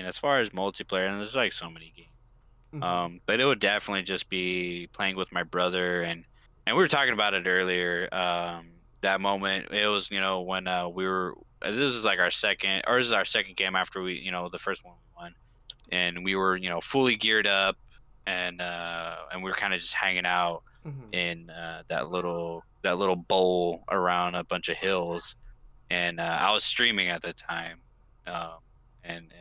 mean, as far as multiplayer, and there's like so many games. Hmm. But it would definitely just be playing with my brother, and we were talking about it earlier. That moment, it was when we were. This is like our second, or this is our second game after we the first one we won, and we were fully geared up, and we were kind of just hanging out Hmm. in that little bowl around a bunch of hills, and I was streaming at the time, um, and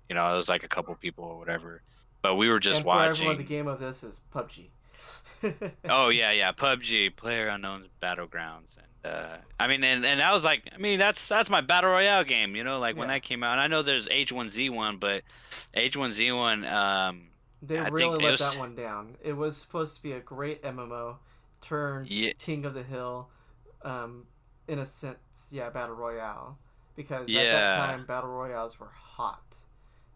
it was like a couple people or whatever, but we were just And for everyone, the watching. game of this is PUBG. Oh yeah, yeah, PUBG, Player Unknown's Battlegrounds, and I mean, and I was like, I mean, that's my battle royale game, like when Yeah, that came out. And I know there's H1Z1, but H1Z1, they I really think it let that was. one down. It was supposed to be a great MMO, turned Yeah, King of the Hill, um, in a sense, yeah, battle royale, because at that yeah. time battle royales were hot.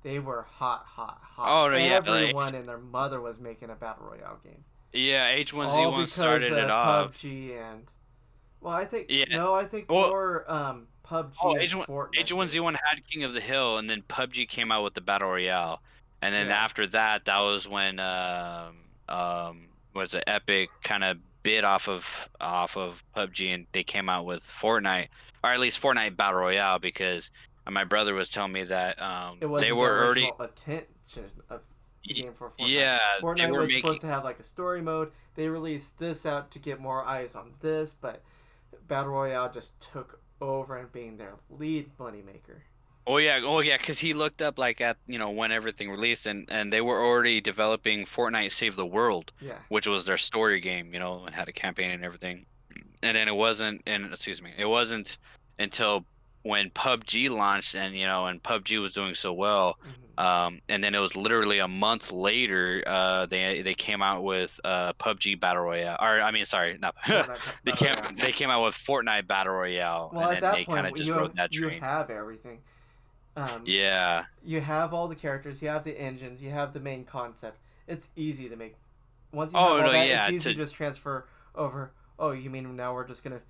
They were hot, hot, hot. Oh no, yeah, Everyone and their mother was making a battle royale game, yeah, all H1Z1 because started it of off. PUBG and well, I think Yeah. no, I think Well, more oh, PUBG and H1 Fortnite did. H1Z1 had King of the Hill, and then PUBG came out with the Battle Royale, and then Yeah, after that, that was when was it Epic kind of bid off of PUBG, and they came out with Fortnite, or at least Fortnite Battle Royale, because my brother was telling me that it they wasn't the were already. original intention of the y- game for Fortnite. Yeah, they Fortnite were was making. supposed to have like a story mode. They released this out to get more eyes on this, but Battle Royale just took over and being their lead moneymaker. Oh yeah, because he looked up like at when everything released, and they were already developing Fortnite Save the World, Yeah. which was their story game, and had a campaign and everything. And then it wasn't, and excuse me, it wasn't until when PUBG launched, and PUBG was doing so well, Hmm. and then it was literally a month later, they came out with PUBG Battle Royale, or I mean, sorry, not they Battle came Royale. they came out with Fortnite Battle Royale, Well, and at then that they kind point, of just rode that you train. have everything. Um, Yeah. you have all the characters, you have the engines, you have the main concept. It's easy to make. Once you have Oh all no, that, it's yeah. easy to just transfer over. Oh, you mean now we're just gonna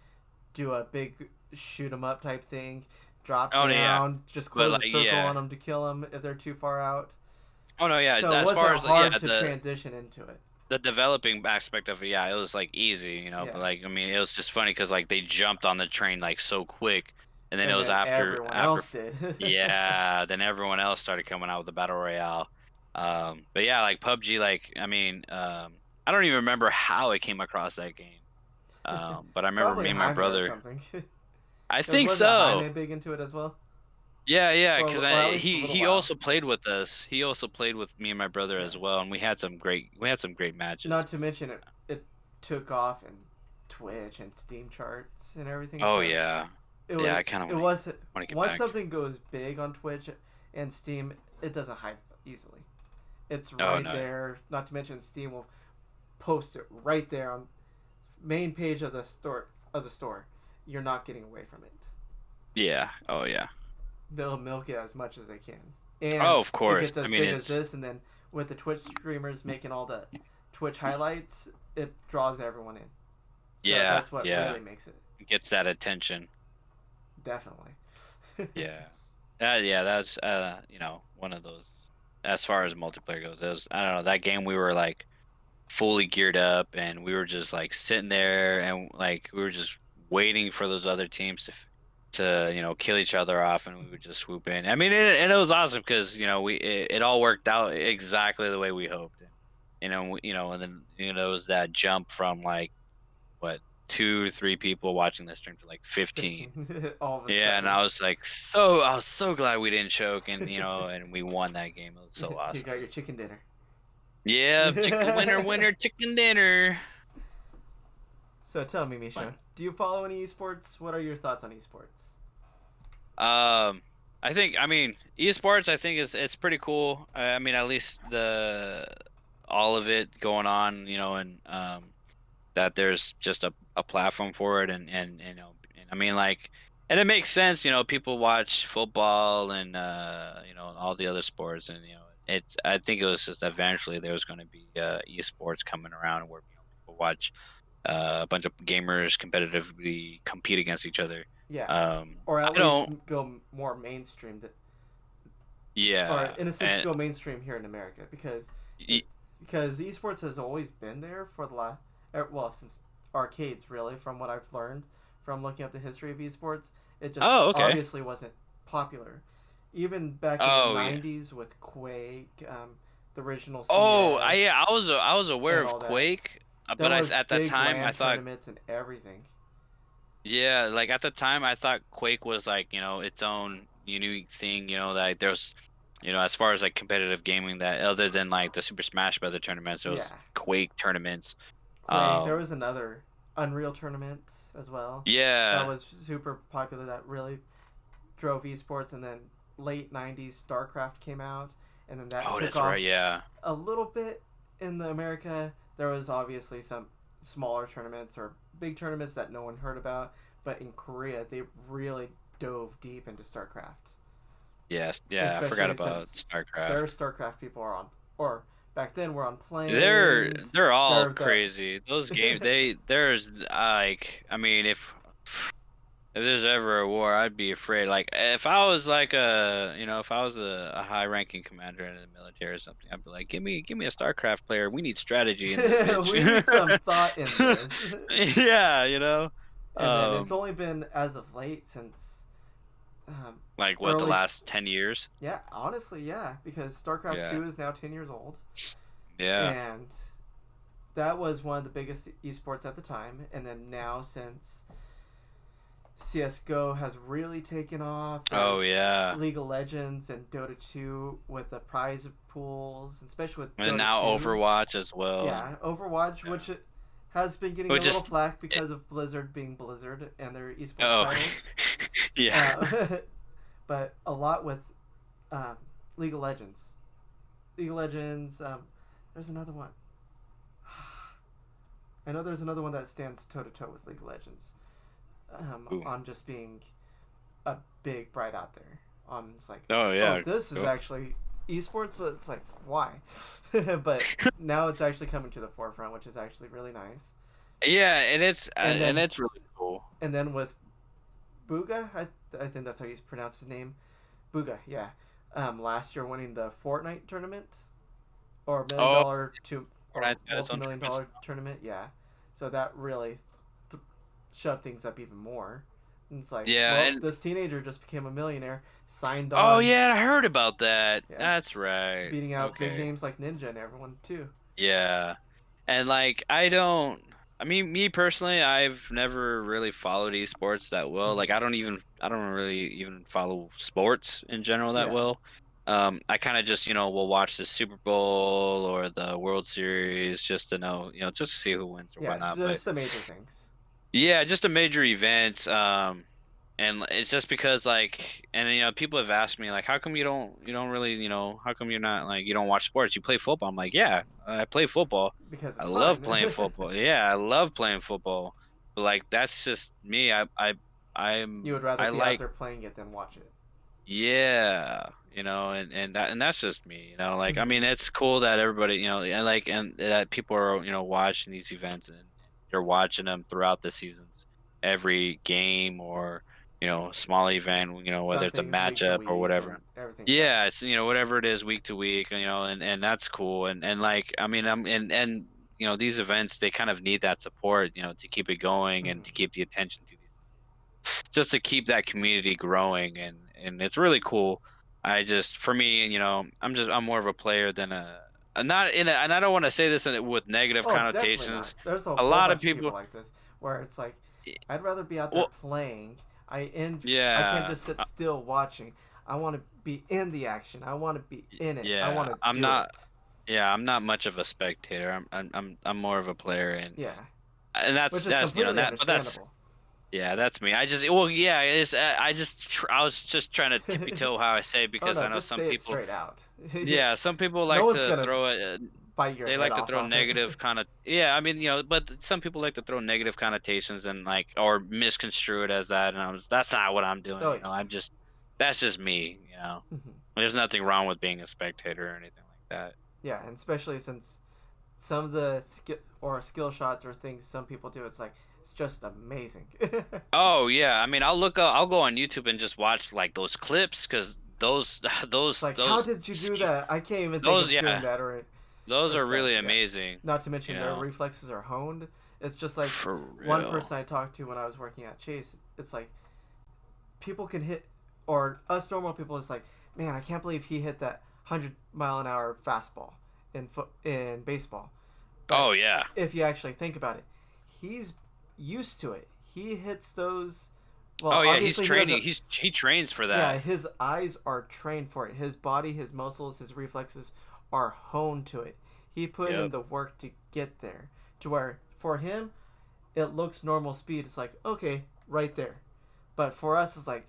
do a big shoot 'em up type thing, drop Oh no, yeah. down, just But close a like, circle yeah. on them to kill them if they're too far out. Oh no, yeah. So it As far wasn't as yeah, hard to the transition into it. the developing aspect of it, yeah, it was like easy, But Yeah, like, I mean, it was just funny because like they jumped on the train like so quick, and then it and was then after everyone after, else did. yeah, then everyone else started coming out with the battle royale. But yeah, like PUBG, like I mean, I don't even remember how I came across that game. But I remember Probably me and my Jaime or brother. something. I Because think wasn't so. Jaime big into it as well, Yeah, yeah, because or at least a he little he while? also played with us. He also played with me and my brother Yeah. as well, and we had some great matches. Not to mention it took off in Twitch and Steam charts and everything. Oh So yeah, it yeah. was I kind of it want to was want to get once back. something goes big on Twitch and Steam, it doesn't hide easily. It's Oh right no, there. Not to mention Steam will post it right there on main page of the store. You're not getting away from it. yeah. Oh yeah. They'll milk it as much as they can, and Oh, of it course. gets I as mean, big as it's this. And then with the Twitch streamers making all the Twitch highlights, it draws everyone in. So yeah, that's what yeah. really makes it. It gets that attention. Definitely. Yeah. Yeah. That's one of those. As far as multiplayer goes, it was, I don't know, that game we were like fully geared up, and we were just like sitting there, and like we were just waiting for those other teams to kill each other off, and we would just swoop in. I mean, and it was awesome because it all worked out exactly the way we hoped. And and then it was that jump from like what, 2 or 3 people watching the stream to like 15. 15 all of a Yeah, and sudden. I was so glad we didn't choke, and we won that game. It was so You awesome. got your chicken dinner. Yeah, chicken winner, winner, chicken dinner. So tell me, Misha, do you follow any esports? What are your thoughts on esports? Um, I mean, esports. I think it's pretty cool. I mean, at least the all of it going on, and that there's just a platform for it, and I mean, like, and it makes sense. People watch football and all the other sports, and it's. I think it was just eventually there was going to be esports coming around where people watch a bunch of gamers competitively compete against each other. Yeah, Um, or I at least don't. go more mainstream. That or Yeah, in a sense and go mainstream here in America y- because esports has always been there for the last well since arcades really from what I've learned from looking up the history of esports. It just oh, okay. obviously wasn't popular even back in the Oh yeah. 90s with Quake, the original Oh, yeah, CS, I was aware and of all that. Quake, There but was at that big time I LAN thought, tournaments and everything. yeah, like at the time I thought Quake was like, its own unique thing, that there's, as far as like competitive gaming, that other than like the Super Smash Brother tournaments, it was Yeah, Quake tournaments. Quake. There Um, was another Unreal tournament as well that yeah. was super popular that really drove esports. And then late 90s StarCraft came out, and then that Oh, took that's right. off Yeah. a little bit in the America. There was obviously some smaller tournaments or big tournaments that no one heard about, but in Korea they really dove deep into StarCraft, Yes. Yeah. I forgot especially about since their StarCraft. StarCraft people are on, or back then were on They're planes. they're all They're the crazy. Those games, there's like, I mean, if there's ever a war, I'd be afraid. Like if I was like if I was a high ranking commander in the military or something, I'd be like, give me a StarCraft player. We need strategy in this bitch. we need some thought in this. Yeah, And then it's um, only been as of late since um, like what, the early. last 10 years? Yeah, honestly, yeah, because StarCraft Yeah, 2 is now 10 years old, yeah. and that was one of the biggest esports at the time. And then now, since CS:GO has really taken off, Oh there's yeah. League of Legends and Dota 2 with the prize pools, especially with And Dota now 2. Overwatch as well, and Yeah, Overwatch, yeah. which has been getting a But little just flack it, because of Blizzard being Blizzard and their esports oh, titles. yeah. Uh, but a lot with um, League of Legends. League of Legends. There's another one. I know there's another one that stands toe to toe with League of Legends. Ooh. On just being a big bright out there. On it's like, Oh oh, yeah. this is Go. actually esports. So it's like, why? But now it's actually coming to the forefront, which is actually really nice. Yeah, And and then it's really cool. with Booga, I think that's how you pronounce his name. Booga, yeah. Last year winning the Fortnite tournament or $1 million Oh, to or Fortnite got its own multi-million tournaments. dollar tournament, yeah. So that really shoved things up even more. And it's like, Yeah, well, and this teenager just became a millionaire, signed oh on, yeah, I heard about that. yeah, That's right. beating out big Okay. names like Ninja and everyone too. Yeah. And like I mean, me personally, I've never really followed esports that well. Hmm. Like I don't really even follow sports in general that Yeah, well. I kind of just, will watch the Super Bowl or the World Series just to know, just to see who wins or yeah, whatnot. But just the major things. yeah, just a major event. And it's just because like, and people have asked me like, how come you don't really, how come you're not like, you don't watch sports? You play football. I'm like, yeah, I play football. Because I it's love fun. playing football. Yeah, I love playing football. But like, that's just me. You would rather I be out like, there playing it than watch it. yeah, and that's just me. Like, I Hmm. mean, it's cool that everybody, and like, and that people are, watching these events and they're watching them throughout the seasons, every game or small event, whether Some it's a things week to matchup or week whatever. and everything. Yeah. Yeah, it's whatever it is week to week, and that's cool. And like, I mean, and these events, they kind of need that support, to keep it going and to Hmm. keep the attention to these, just to keep that community growing, and it's really cool. I just, for me, I'm more of a player than not in a, and I don't want to say this with negative Oh, definitely connotations. not. There's a A whole lot of bunch of people people, like this where it's like, I'd rather be out there well, playing. I can't yeah, just sit still watching. I want to be in the action. I want to be in it. I want yeah, to I'm do not. it. Yeah, I'm not much of a spectator. I'm more of a player, Yeah, and which is that's completely that. But that's, understandable. yeah, that's me. I just, well, yeah, it's I was just trying to tippy toe how I say, Oh because no, I know just some say it people. straight out. Yeah, some people No like one's to gonna throw it. bite your They head like to off throw on it. negative kind of, yeah. I mean, but some people like to throw negative connotations and like, or misconstrue it as that, and that's not what I'm doing. Oh yeah. I'm just, that's just me. Mhm. There's nothing wrong with being a spectator or anything like that. Yeah, and especially since some of the skill shots or things some people do, it's like it's just amazing. Oh yeah, I mean, I'll go on YouTube and just watch like those clips, because those It's those like, how those did you do that? I can't even think those of doing yeah, that those or are stuff. really Yeah. amazing. Not to You mention their know, reflexes are honed. It's just like for one real. person I talked to when I was working at Chase. It's like people can hit, or us normal people. It's like, man, I can't believe he hit that 100-mile-an-hour fastball in baseball. But Oh yeah. if you actually think about it, he's used to it. He hits those. Well, Oh yeah, he's obviously he training. doesn't. He trains for Yeah, that. his eyes are trained for it. His body, his muscles, his reflexes are honed to it. He put in Yep. the work to get there. To where for him, it looks normal speed. It's like, okay, right there. But for us, it's like,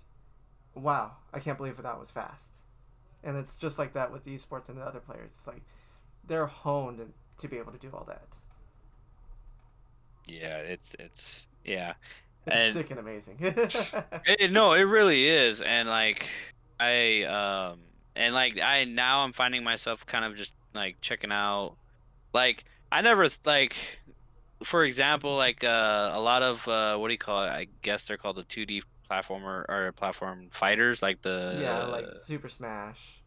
wow, I can't believe that was fast. And it's just like that with esports and the other players. It's like they're honed to be able to do all that. Yeah, it's yeah. It's And sick and amazing. no, it really is. And like I and like I now I'm finding myself kind of just like checking out like I never like for example like a lot of what do you call it? I guess they're called the 2D platformer or platform fighters like Yeah, like the Super Smash,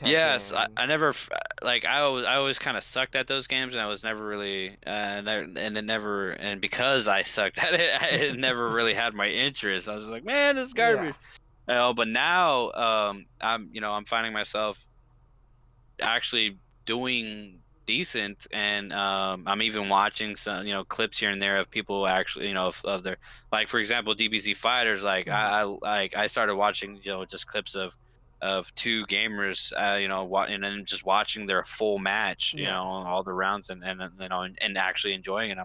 yes, Tekken. I never like I always kind of sucked at those games and I was never really and it never and because I sucked at it it never really had my interest. I was like, man, this is Yeah, garbage. But now I'm I'm finding myself actually doing decent and I'm even watching some clips here and there of people actually of their like for example DBZ fighters like mm-hmm. I started watching just clips of two gamers and then just watching their full match Yeah, all the rounds and and actually enjoying it.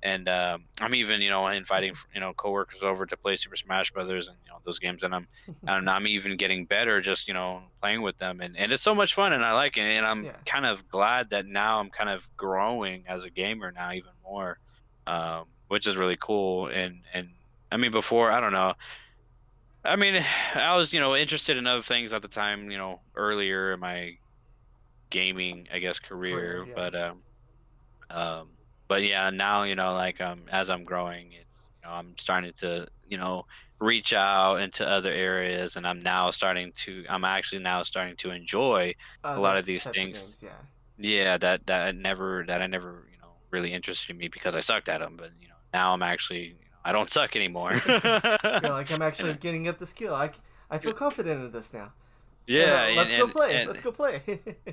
I'm even inviting coworkers over to play Super Smash Brothers and those games and I'm even getting better just playing with them and it's so much fun and I like it and I'm yeah. kind of glad that now I'm kind of growing as a gamer now even more, which is really cool and I mean before I don't know I mean I was interested in other things at the time earlier in my gaming I guess Career, career yeah. um, but yeah, now like as I'm growing, it's I'm starting to reach out into other areas, and I'm actually now starting to enjoy a lot of Those these types of things. games, yeah. Yeah, that I never really interested me because I sucked at them, but now I'm actually I don't suck anymore. You're like, I'm actually and getting at the skill. I feel confident in this now. yeah, Let's go play. and Let's go play.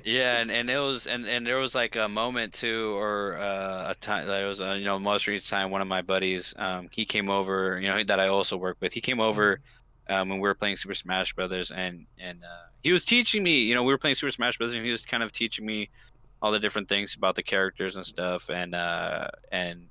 yeah, and it was and there was like a moment too, or a time that it was most recent time. One of my buddies, he came over, that I also work with. He came Mhm. over, when we were playing Super Smash Brothers, and he was teaching me. We were playing Super Smash Brothers, and he was kind of teaching me all the different things about the characters and stuff, and and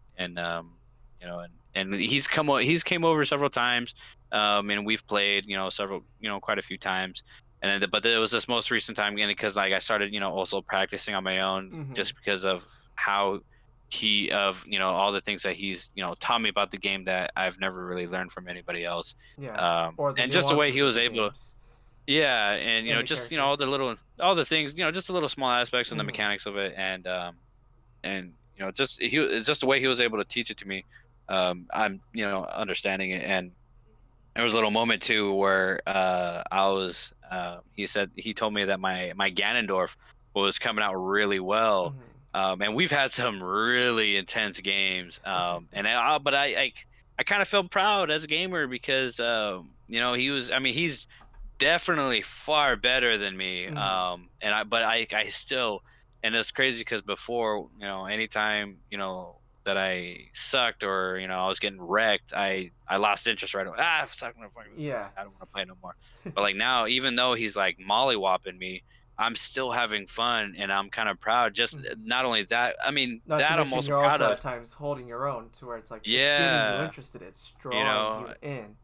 he's came over several times, and we've played several quite a few times and then, but there was this most recent time again because like I started, also practicing on my own Mhm. just because of how he of all the things that he's taught me about the game that I've never really learned from anybody else. Yeah. Or the And just the way he nuances of was the able to, games yeah, and and the just characters. all the things, just the little small aspects and the Mhm. mechanics of it, and just it's just the way he was able to teach it to me. I'm understanding it and there was a little moment too where I was. He told me that my Ganondorf was coming out really well, Mhm. and we've had some really intense games. But I kind of felt proud as a gamer because he was. I mean, he's definitely far better than me. Mhm. But I still, and it's crazy because before, anytime, that I sucked or, I was getting wrecked, I lost interest right away. Ah, suck, Yeah. I don't want to play no more. But like now, even though he's like mollywopping me, I'm still having fun and I'm kind of proud. Just Mhm. not only that, I mean, Not to that I'm mention also you're proud also of. at times holding your own to where it's like it's getting you Yeah. interested. It's You drawing know, you in.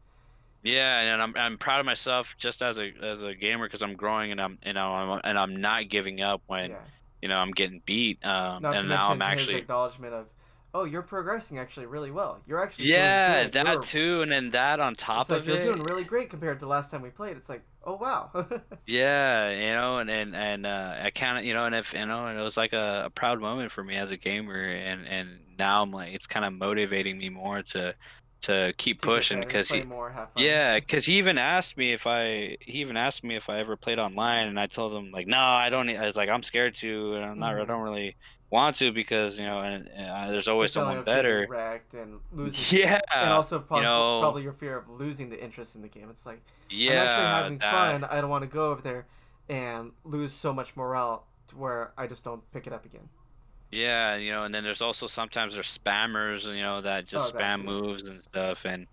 Yeah, and I'm proud of myself just as a gamer because I'm growing and I'm not giving up when Yeah. I'm getting beat. Not to And now I'm mention his actually acknowledgement of, oh, you're progressing actually really well. You're actually doing yeah good. that You're. too, and then that on It's top like of you're doing it, really great compared to last time we played. It's like, oh wow. yeah, and I kind of and if and it was like a proud moment for me as a gamer, and now I'm like it's kind of motivating me more to keep To get pushing better, because play more, have fun. yeah, because he even asked me if I ever played online, and I told him like, no, I don't. I was like, I'm scared to, and I Hmm. don't really want to because there's The always feeling someone of getting better. wrecked and losing, and Yeah, also you know, probably your fear of losing the interest in the game. It's like I'm actually yeah, having that. fun. I don't want to go over there and lose so much morale to where I just don't pick it up again. Yeah, and then there's also sometimes there's spammers, that Oh, just that spam too. moves and stuff, and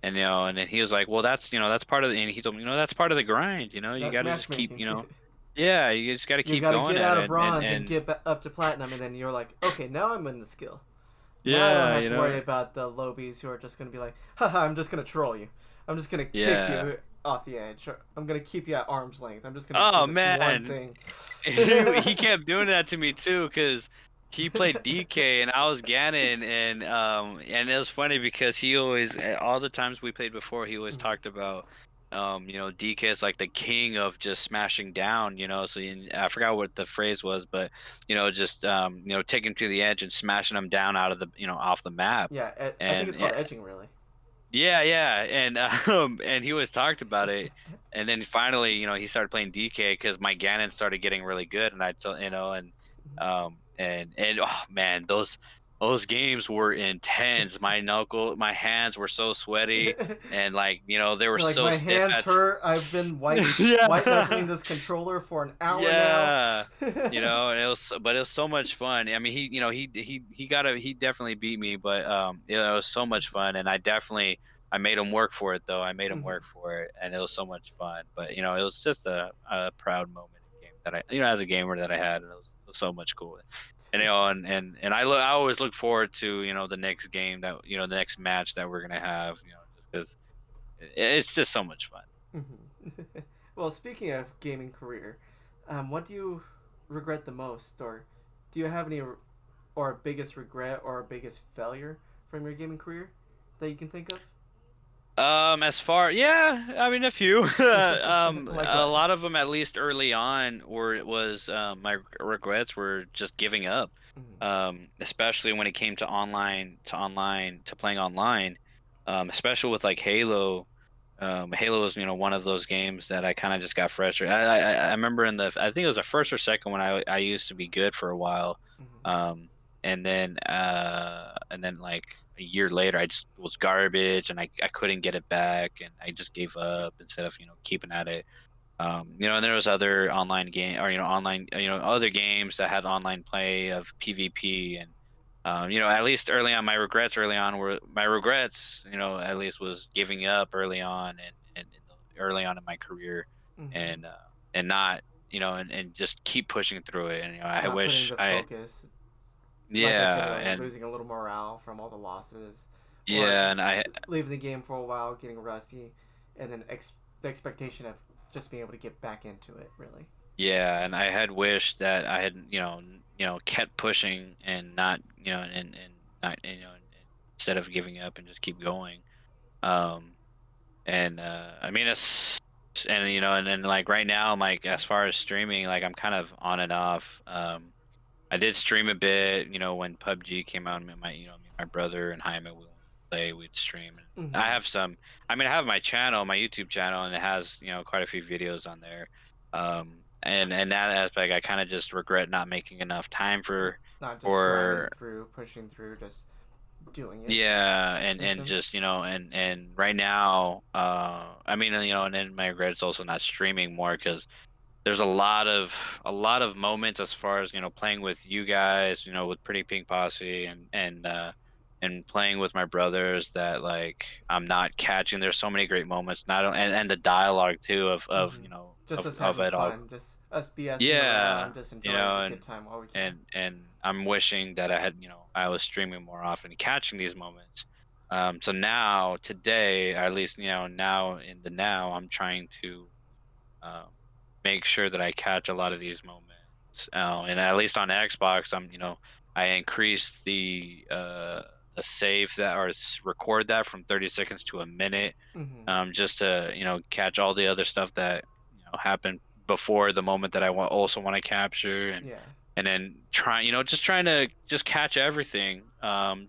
then he was like, well, that's part of the, and he told me, that's part of the grind, you That's got to just keep, matchmaking. yeah, you just got to You keep got to going get at out of it, bronze and get up to platinum, and then you're like, okay, now I'm in the skill. Now I don't yeah, have to worry about the lobies who are just gonna be like, haha, I'm just gonna troll you. I'm just gonna kick yeah. you off the edge. I'm gonna keep you at arm's length. I'm just gonna do Oh this one man, thing. he kept doing that to me too, cause he played DK and I was Ganon, and it was funny because he always all the times we played before he always Mhm. talked about DK is like the king of just smashing down, so I forgot what the phrase was, but just taking him to the edge and smashing him down out of the off the map. Yeah, I think And it's called edging, really. yeah, yeah, and and he always talked about it, and then finally, he started playing DK because my Ganon started getting really good, and I told and oh man, those games were intense. My hands were so sweaty, and like they were Like so my stiff hands at. hurt. I've been white Yeah. knuckling this controller for an hour now. Yeah, and it was so much fun. I mean, he definitely beat me, but it was so much fun, and I made him work for it though. I made him Mhm. work for it, and it was so much fun. But it was just a proud moment in game that as a gamer that I had, and it was so much cool. And I always look forward to the next game that the next match that we're gonna have, just because it's just so much fun. Mhm. Well, speaking of gaming career, what do you regret the most, or do you have any, or biggest regret or biggest failure from your gaming career that you can think of? As far, yeah, I mean a few. Like A what? lot of them, at least early on, my regrets were just giving up. Mhm. Especially when it came to playing online. Especially with like Halo. Halo was one of those games that I kind of just got frustrated. I remember I think it was the first or second one I used to be good for a while. Mhm. Um, and then like a year later I just was garbage and I couldn't get it back and I just gave up instead of keeping at it. And there was other online game or online other games that had online play of PvP and at least early on my regrets at least was giving up early on early on in my career Mhm. and not and just keep pushing through it and I Not putting wish the I focus. Like I said yeah earlier, and losing a little morale from all the losses, or yeah and I leaving the game for a while, getting rusty, and then the expectation of just being able to get back into it. Really. Yeah, and I had wished that I had, kept pushing and not, and not, instead of giving up and just keep going. Um, and I mean, and then like right now, I'm like, as far as streaming, like I'm kind of on and off. I did stream a bit, when PUBG came out. Me and my brother and Jaime, we wanted to play, we'd stream. And I Mm-hmm. have some, I mean, I have my channel, my YouTube channel, and it has, quite a few videos on there. And that aspect, I kind of just regret not making enough time Not just grinding for, through, pushing through, just doing it. yeah, Makes and sense. just, and right now, I mean, and then my regret is also not streaming more because there's a lot of moments as far as playing with you guys with Pretty Pink Posse and playing with my brothers that like I'm not catching. There's so many great moments, not and the dialogue too of Mm-hmm. Just us of having it all. fun, just us BSing Yeah, around, just enjoying the good time while we can. and I'm wishing that I had I was streaming more often, catching these moments. So now today, or at least now in the now, I'm trying to um, make sure that I catch a lot of these moments. And at least on Xbox, I increased the save that or record that from 30 seconds to a minute, Mm-hmm. just to catch all the other stuff that happened before the moment that I also want to capture, and Yeah. and then just trying to just catch everything,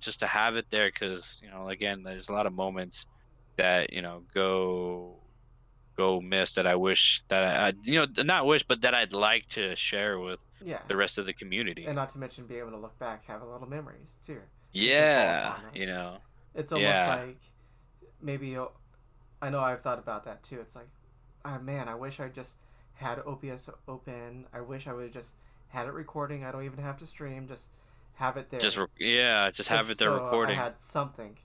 just to have it there, because again, there's a lot of moments that go miss that I wish that not wish, but that I'd like to share with Yeah, the rest of the and community. not to mention be able to look back, have a little memories too. You can call Yeah, upon that. It's almost yeah, like maybe I know I've thought about that too. It's like, ah, man, I wish I just had OBS open. I wish I would have just had it recording. I don't even have to stream. Just have it there, just have it just there so I recording. had something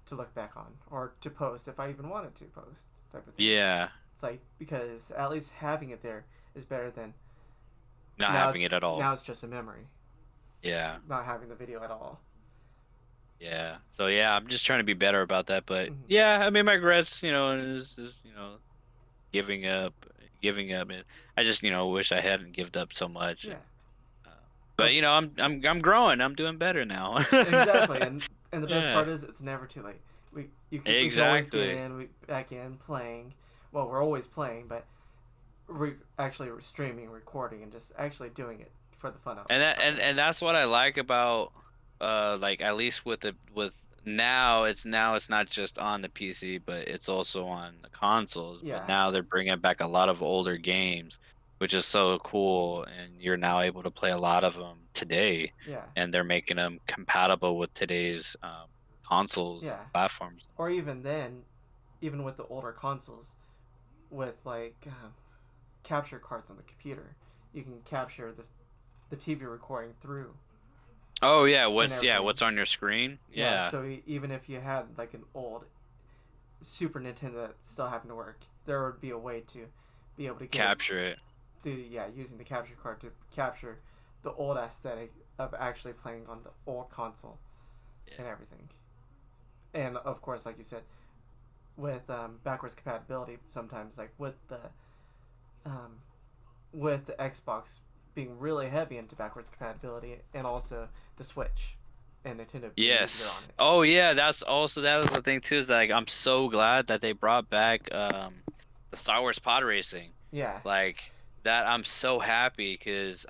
to look back on or to post if I even wanted to post, type of thing. Yeah, It's like because at least having it there is better than not having it at all. now it's just a memory, Yeah. not having the video at all. Yeah. So yeah, I'm just trying to be better about that. But Mm-hmm. yeah, I mean, my regrets, is giving up, and I just wish I hadn't given up so much. Yeah, And uh, but but I'm growing. I'm doing better now. exactly, and the best Yeah. part is it's never too late. We can always get Exactly. in, back in playing. Well, we're always playing, but actually streaming, recording, and just actually doing it for the fun of it. And that's what I like about like, at least with now it's not just on the PC, but it's also on the consoles. But Yeah, now they're bringing back a lot of older games, which is so cool, and you're now able to play a lot of them today, yeah, and they're making them compatible with today's consoles and yeah. platforms. Or even then, even with the older consoles, with like capture cards on the computer, you can capture the TV recording through Oh yeah, and everything. what's on your screen? Yeah, Yeah, so even if you had like an old Super Nintendo that still happened to work, there would be a way to be able to get it. capture it. Yeah, using the capture card to capture the old aesthetic of actually playing on the old console Yeah. and everything. And of course, like you said, with backwards compatibility, sometimes like um, with the Xbox being really heavy into backwards compatibility, and also the Switch and Nintendo being easier Yes. on it. Oh yeah, that was the thing too. Is like, I'm so glad that they brought back the Star Wars pod racing. Yeah. Like, that, I'm so happy, because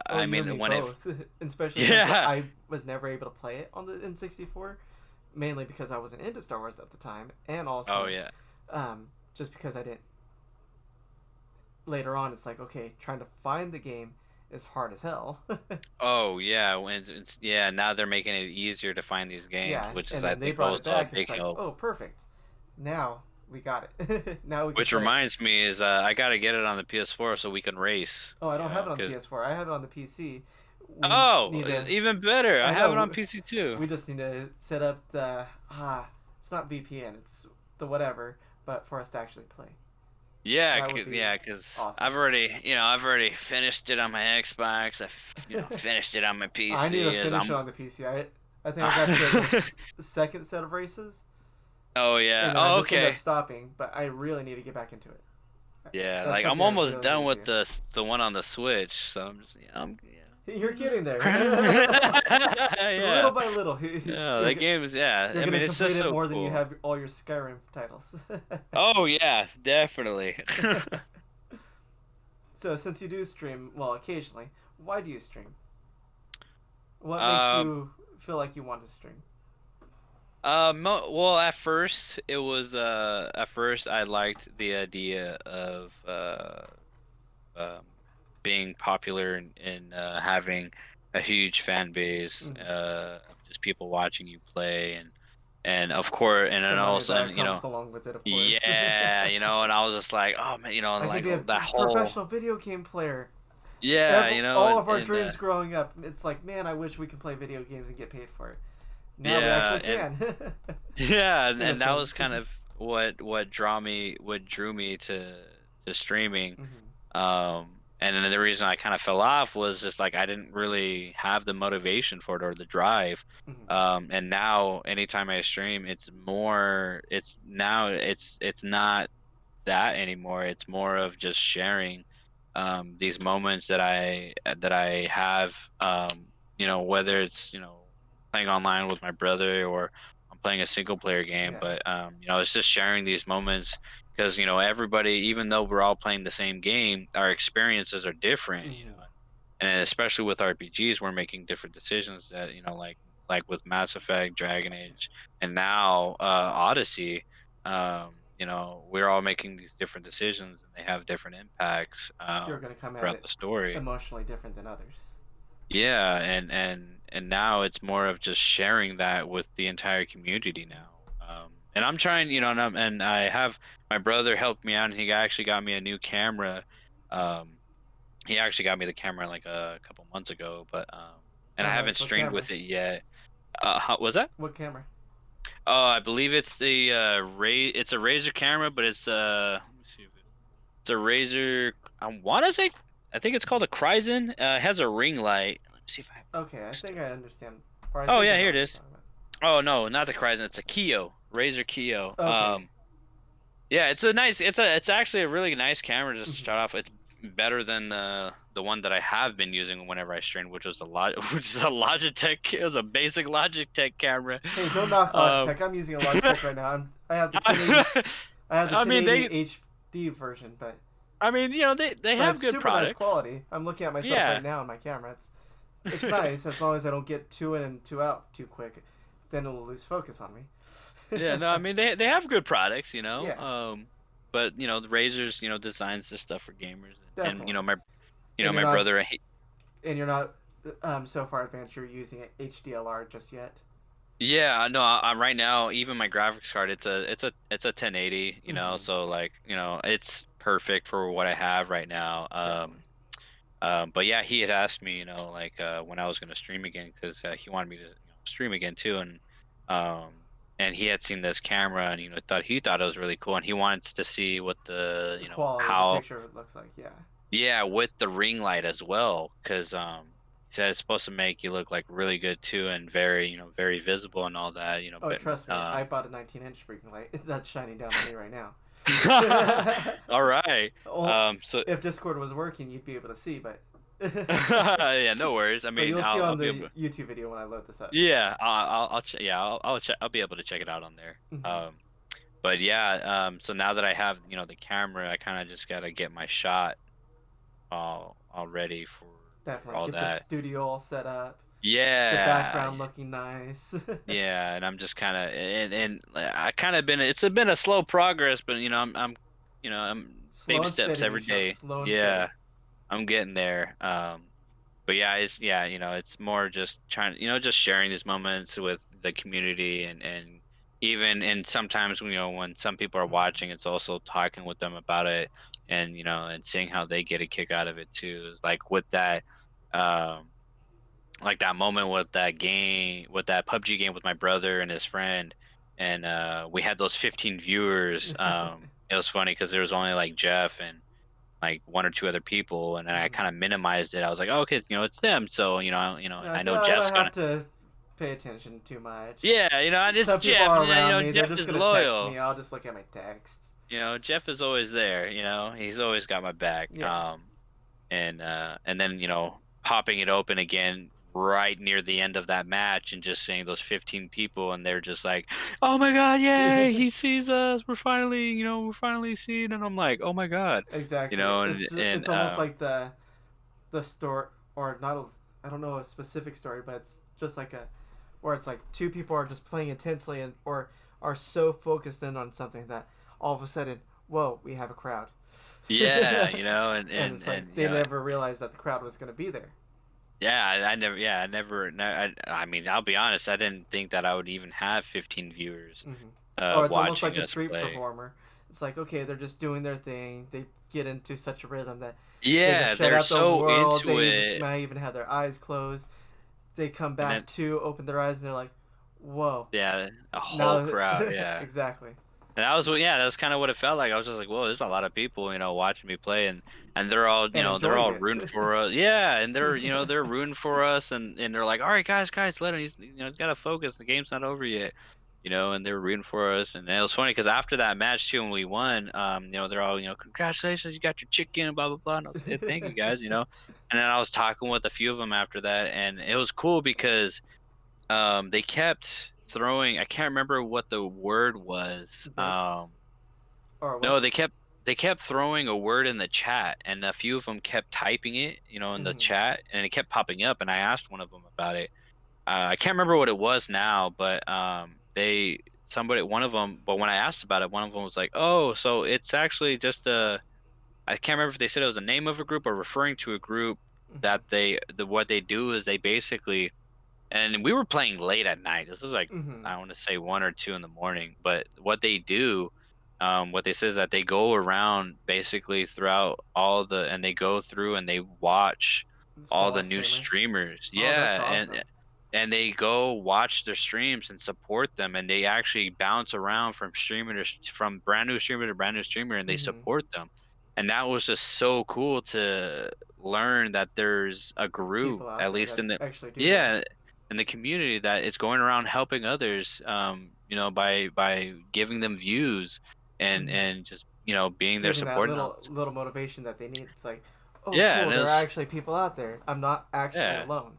Oh, I you and mean, me when it both. Especially since yeah. I was never able to play it on the N64, mainly because I wasn't into Star Wars at the time, and Oh also yeah. just because I didn't. Later on, it's like, okay, trying to find the game is hard as hell. Oh yeah, yeah, now they're making it easier to find these games, Yeah, which is, and I then they think, brought it also a back, and it's big like, help. oh, perfect. Now we got it. Now we can Which play it. reminds me, is I gotta get it on the PS4 so we can race. Oh, I don't have it on the Because PS4. I have it on the PC. We oh, need to. even better, I I have it know. on PC too. We just need to set up the It's not VPN. It's the whatever, but for us to actually play. Yeah, That would be yeah, because awesome. I've already finished it on my Xbox. Finished it on my I need to PC. As finish it I'm. on the PC. I think I got to the second set of races, Oh yeah. and then I Oh just ended up okay. stopping. But I really need to get back into it. Yeah, That's like, I'm something I almost really done need to with do. the one on the Switch. So I'm just You're getting there. Little yeah. by little, Yeah, that game is, yeah. you're I gonna mean, it's just complete it so more than you cool. have all your Skyrim titles. Oh yeah, definitely. So since you do stream, well, occasionally, why do you stream? What makes um. you feel like you want to stream? Well, at first I liked the idea of um being popular, and having a huge fan base, Mm-hmm. of just people watching you play, and of course, and The then money also, that and comes along with it, of course. yeah, and I was just like, oh man, I could like, be a that whole, professional video game player. yeah, All and of our dreams growing up, it's like, man, I wish we could play video games and get paid for it. Now we yeah, actually and can, yeah, in a and that was sense. kind of what drew me to streaming. Mm-hmm. And then the reason I kind of fell off was just like, I didn't really have the motivation for it, or the drive. Mm-hmm. And now anytime I stream, it's not that anymore. It's more of just sharing these moments that I have, whether it's, playing online with my brother, or I'm playing a single player game. Yeah. But it's just sharing these moments, because everybody, even though we're all playing the same game, our experiences are different. Mm-hmm. and especially with RPGs, we're making different decisions that like with Mass Effect, Dragon Age, and now Odyssey. We're all making these different decisions, and they have different impacts You're gonna come at throughout it the story. emotionally different than others. Yeah, and now it's more of just sharing that with the entire community now. And I'm trying, and I have my brother helped me out, and he actually got me a new camera. Um, he actually got me the camera like a couple months ago, but and Oh, I haven't nice. What streamed camera? with it yet. How was that? What camera? Oh, I believe it's the It's a Razer camera, but let me see if it's a Razer. I want to say, I think it's called a Kryzen. It has a ring light. Let me see if I have the Okay, I box think still. I understand, or I Oh think I yeah, know here it what you're is. talking about. Oh no, not the Kryzen. It's a Keo, Razer Keo. Okay. Yeah, it's actually a really nice camera to Hmm. start off. It's better than the one that I have been using whenever I stream, which was which is a Logitech. It was a basic Logitech camera. Hey, don't knock Um, Logitech. I'm using a Logitech right now. I have the 1080. I have the I mean 1080 they HD version, they but have it's good super nice products. quality. I'm looking at myself right Yeah. now in my camera. It's nice as long as I don't get two in and two out too quick. Then it'll lose focus on me. Yeah, no, I mean they have good products, Yeah, but the Razer's, designs this stuff for gamers, and definitely. And my you're not brother, and you're not so far advanced. You're using HDLR just yet. yeah, no, I'm right now. Even my graphics card, it's a 1080, Hmm. so like it's perfect for what I have right now. Definitely. But yeah, he had asked me, like when I was gonna stream again, because he wanted me to stream again too, um, and he had seen this camera, and he thought it was really cool, and he wants to see what the The quality of the how. picture looks like. Yeah. Yeah, with the ring light as well, because he said it's supposed to make you look like really good too, and very, very visible and all that, Oh, But trust me, I bought a 19-inch ring light that's shining down on me right now. all right. Well, So if Discord was working, you'd be able to see, but yeah, no worries. I but mean, you'll see I'll on be the able. YouTube video when I load this up. Yeah, I'll check. I'll be able to check it out on there. Hmm. But yeah, so now that I have, the camera, I kind of just gotta get my shot all ready for Definitely all get the that. studio all set up, the Yeah, background looking nice. yeah, and I'm just kind of and I kind of been it's been a slow progress, but I'm Slow baby and steps steady, every Mischo. day. Slow and Yeah, steady. I'm getting there. But yeah, it's more just trying, just sharing these moments with the community, and even and sometimes when some people are watching, it's also talking with them about it, and and seeing how they get a kick out of it too. Like with that, um like that moment with that game, with that PUBG game with my brother and his friend, and we had those 15 viewers. It was funny because there was only like Jeff and like one or two other people, and then I Hmm. kind of minimized it. I was like, oh, okay, it's them, so I Like, know I Jeff's don't have gonna. to pay attention too much. Yeah, and it's Some people Jeff, are and around me. They're Jeff just is gonna text loyal. me. I'll just look at my texts. Jeff is always there. He's always got my back. Yeah. And then popping it open again right near the end of that match, and just seeing those 15 people, and they're just like, oh my god, yay, he sees us, we're finally seen, and I'm like, oh my god, Exactly. and It's almost like the story, or not. I don't know a specific story, but it's just like a where it's like two people are just playing intensely and or are so focused in on something that all of a sudden, whoa, we have a crowd. yeah, And it's like they never realized that the crowd was going to be there. yeah, I never, yeah, I never, no, I mean, I'll be honest, I didn't think that I would even have 15 viewers Hmm. Or it's almost like watching a us street play. performer. It's like, okay, they're just doing their thing. They get into such a rhythm that they just Yeah, shut they're out the so world. into They it, might even have their eyes closed. They come and back then to open their eyes and they're like, whoa. yeah, a whole Now, crowd, yeah. exactly. And that was kind of what it felt like. I was just like, "Whoa, there's a lot of people, watching me play," and they're all, And they're enjoying all it. rooting for us. Yeah, and they're rooting for us, and they're like, "All right, guys, let him. He's, gotta focus. The game's not over yet." And they were rooting for us, and it was funny because after that match too, when we won, they're all, "Congratulations, you got your chicken," and blah blah blah. And I was like, "Hey, thank you guys," And then I was talking with a few of them after that, and it was cool because they kept throwing. I can't remember what the word was. Bits. Or what? No, they kept. they kept throwing a word in the chat, and a few of them kept typing it, in the Mm-hmm. chat, and it kept popping up. And I asked one of them about it. I can't remember what it was now, but one of them. But when I asked about it, one of them was like, "Oh, so it's actually just a." I can't remember if they said it was the name of a group or referring to a group that what they do is they basically, and we were playing late at night. This was like, Mm-hmm. I want to say 1 or 2 in the morning. But what they do, what they say is that they go around basically throughout and they go through and they watch all Smaller the new streamers. streamers. Oh, that's Yeah, awesome. and they go watch their streams and support them, and they actually bounce around from from brand new streamer to brand new streamer, and they Mm-hmm. support them. And that was just so cool to learn that there's a group, People out at there least that in the actually do that. yeah, in the community, that it's going around helping others, by giving them views and Mm-hmm. just being there Giving that supporting them. little motivation that they need. It's like, oh, Yeah, cool, and it there are was actually people out there. I'm not actually yeah, alone.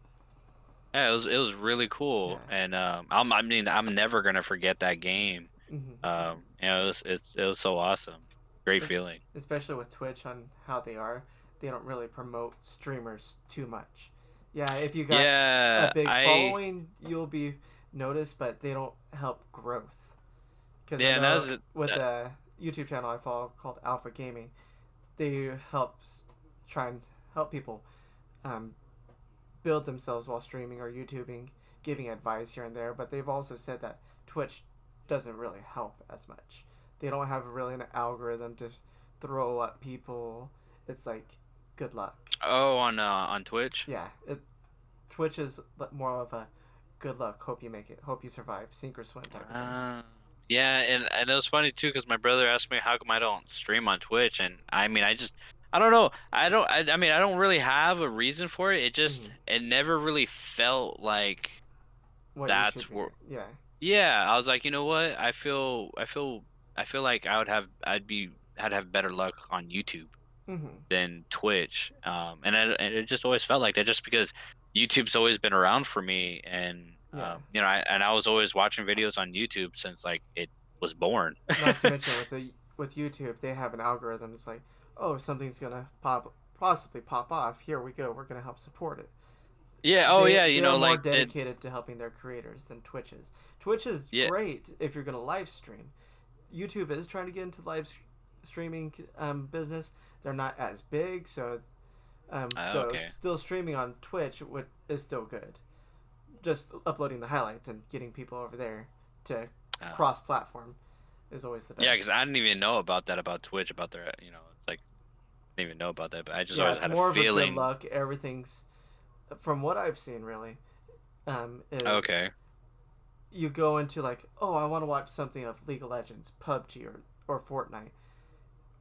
yeah, it was really cool, Yeah. and I mean, I'm never gonna forget that game. Mm-hmm. It was so awesome, great feeling. Especially with Twitch on how they are, they don't really promote streamers too much. Yeah, if you got a Yeah, big I following, you'll be noticed, but they don't help growth. Because I yeah, and know that's it. with a YouTube channel I follow called Alpha Gaming, they try and help people um, build themselves while streaming or YouTubing, giving advice here and there. But they've also said that Twitch doesn't really help as much. They don't have really an algorithm to throw up people. It's like good luck. Oh, on Twitch. Yeah, Twitch is more of a good luck. Hope you make it. Hope you survive. Sink or swim type of thing. Uh, yeah, and it was funny too because my brother asked me how come I don't stream on Twitch, and I mean I don't know, I mean I don't really have a reason for it. Mm-hmm. It never really felt like What you should that's be where. doing. Yeah. Yeah, I was like, you know what? I feel like I'd have better luck on YouTube Mm-hmm. than Twitch. And it just always felt like that, just because YouTube's always been around for me, and Yeah. I was always watching videos on YouTube since like it was born. Not to mention with YouTube, they have an algorithm. It's like, oh, something's gonna possibly pop off. Here we go. We're gonna help support it. Yeah. Oh yeah. They're more Like it. dedicated to helping their creators than Twitch is. Twitch is Yeah. great if you're gonna live stream. YouTube is trying to get into streaming business. They're not as big, so Okay. still streaming on Twitch is still good. Just uploading the highlights and getting people over there to Uh, cross platform is always the yeah, because best. I didn't even know about that about Twitch, about their. It's like I didn't even know about that, but I just Yeah, always it's had a more of a good feeling. luck. Everything's from what I've seen really is Okay. you go into like, oh, I want to watch something of League of Legends, PUBG, or Fortnite.